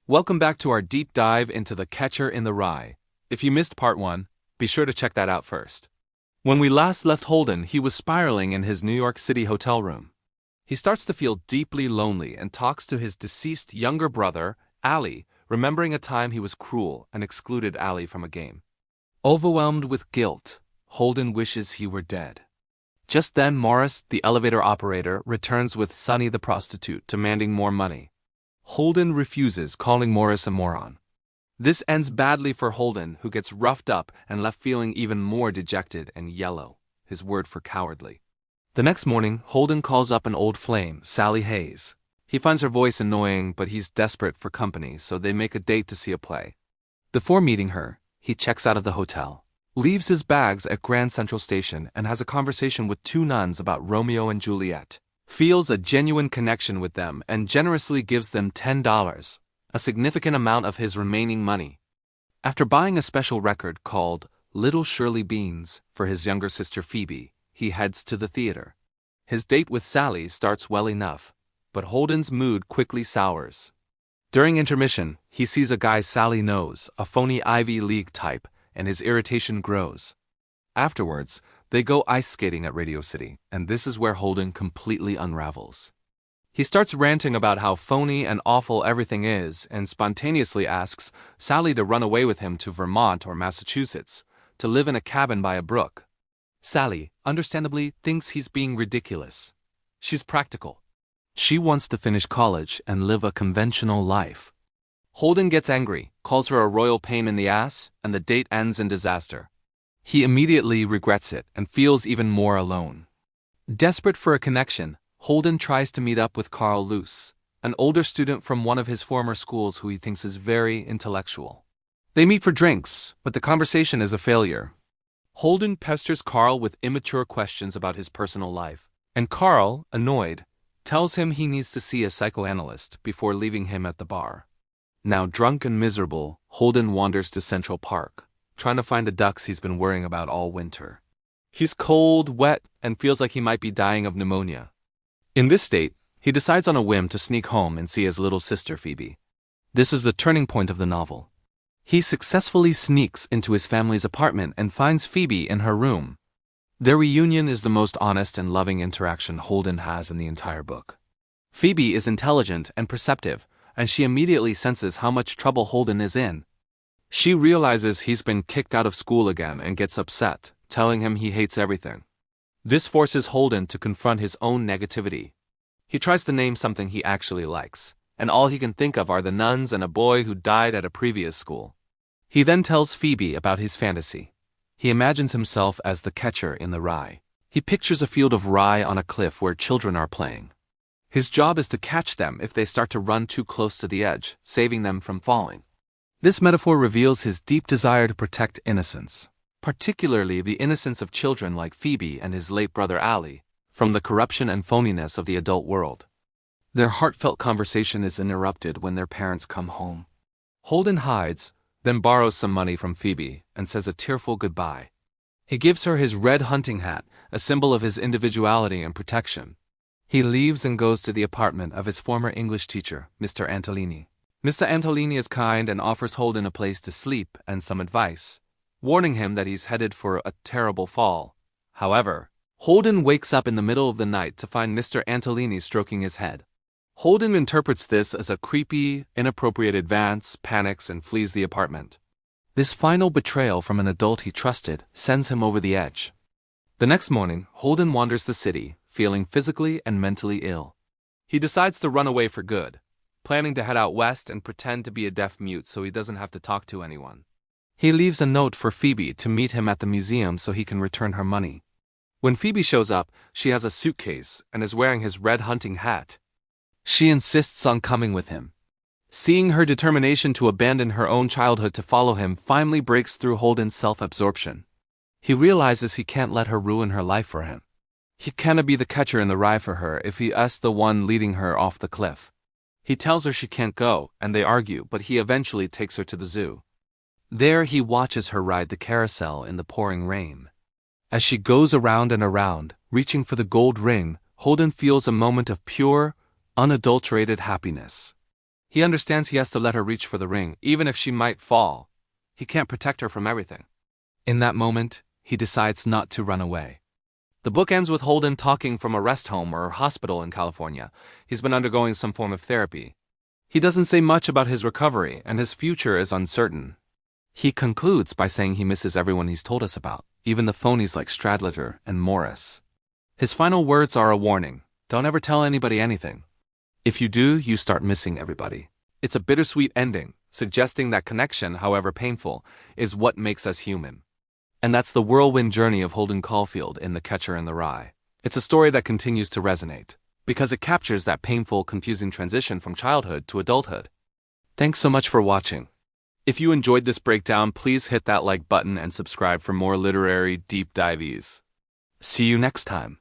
Welcome back to our deep dive into The Catcher in the Rye. If you missed part 1, be sure to check that out first. When we last left Holden, he was spiraling in his New York City hotel room. He starts to feel deeply lonely and talks to his deceased younger brother, Ali, remembering a time he was cruel and excluded Ali from a game. Overwhelmed with guilt, Holden wishes he were dead. Just then, Morris, the elevator operator, returns with Sunny the prostitute, demanding more money. Holden refuses, calling Morris a moron. This ends badly for Holden, who gets roughed up and left feeling even more dejected and yellow, his word for cowardly. The next morning, Holden calls up an old flame, Sally Hayes. He finds her voice annoying, but he's desperate for company, so they make a date to see a play. Before meeting her, he checks out of the hotel, leaves his bags at Grand Central Station, and has a conversation with 2 nuns about Romeo and Juliet. Feels a genuine connection with them and generously gives them $10, a significant amount of his remaining money. After buying a special record called Little Shirley Beans for his younger sister Phoebe, he heads to the theater. His date with Sally starts well enough, but Holden's mood quickly sours. During intermission, he sees a guy Sally knows, a phony Ivy League type, and his irritation grows. Afterwards, they go ice skating at Radio City, and this is where Holden completely unravels. He starts ranting about how phony and awful everything is, and spontaneously asks Sally to run away with him to Vermont or Massachusetts, to live in a cabin by a brook. Sally, understandably, thinks he's being ridiculous. She's practical. She wants to finish college and live a conventional life. Holden gets angry, calls her a royal pain in the ass, and the date ends in disaster. He immediately regrets it and feels even more alone. Desperate for a connection, Holden tries to meet up with Carl Luce, an older student from one of his former schools who he thinks is very intellectual. They meet for drinks, but the conversation is a failure. Holden pesters Carl with immature questions about his personal life, and Carl, annoyed, tells him he needs to see a psychoanalyst before leaving him at the bar. Now drunk and miserable, Holden wanders to Central Park, trying to find the ducks he's been worrying about all winter. He's cold, wet, and feels like he might be dying of pneumonia. In this state, he decides on a whim to sneak home and see his little sister Phoebe. This is the turning point of the novel. He successfully sneaks into his family's apartment and finds Phoebe in her room. Their reunion is the most honest and loving interaction Holden has in the entire book. Phoebe is intelligent and perceptive, and she immediately senses how much trouble Holden is in. She realizes he's been kicked out of school again and gets upset, telling him he hates everything. This forces Holden to confront his own negativity. He tries to name something he actually likes, and all he can think of are the nuns and a boy who died at a previous school. He then tells Phoebe about his fantasy. He imagines himself as the catcher in the rye. He pictures a field of rye on a cliff where children are playing. His job is to catch them if they start to run too close to the edge, saving them from falling. This metaphor reveals his deep desire to protect innocence, particularly the innocence of children like Phoebe and his late brother Ali, from the corruption and phoniness of the adult world. Their heartfelt conversation is interrupted when their parents come home. Holden hides, then borrows some money from Phoebe and says a tearful goodbye. He gives her his red hunting hat, a symbol of his individuality and protection. He leaves and goes to the apartment of his former English teacher, Mr. Antolini. Mr. Antolini is kind and offers Holden a place to sleep and some advice, warning him that he's headed for a terrible fall. However, Holden wakes up in the middle of the night to find Mr. Antolini stroking his head. Holden interprets this as a creepy, inappropriate advance, panics, and flees the apartment. This final betrayal from an adult he trusted sends him over the edge. The next morning, Holden wanders the city, feeling physically and mentally ill. He decides to run away for good, planning to head out west and pretend to be a deaf mute so he doesn't have to talk to anyone. He leaves a note for Phoebe to meet him at the museum so he can return her money. When Phoebe shows up, she has a suitcase and is wearing his red hunting hat. She insists on coming with him. Seeing her determination to abandon her own childhood to follow him finally breaks through Holden's self-absorption. He realizes he can't let her ruin her life for him. He cannot be the catcher in the rye for her if he is the one leading her off the cliff. He tells her she can't go, and they argue, but he eventually takes her to the zoo. There he watches her ride the carousel in the pouring rain. As she goes around and around, reaching for the gold ring, Holden feels a moment of pure, unadulterated happiness. He understands he has to let her reach for the ring, even if she might fall. He can't protect her from everything. In that moment, he decides not to run away. The book ends with Holden talking from a rest home or hospital in California. He's been undergoing some form of therapy. He doesn't say much about his recovery, and his future is uncertain. He concludes by saying he misses everyone he's told us about, even the phonies like Stradlater and Morris. His final words are a warning: don't ever tell anybody anything. If you do, you start missing everybody. It's a bittersweet ending, suggesting that connection, however painful, is what makes us human. And that's the whirlwind journey of Holden Caulfield in The Catcher in the Rye. It's a story that continues to resonate, because it captures that painful, confusing transition from childhood to adulthood. Thanks so much for watching. If you enjoyed this breakdown, please hit that like button and subscribe for more literary deep dives. See you next time.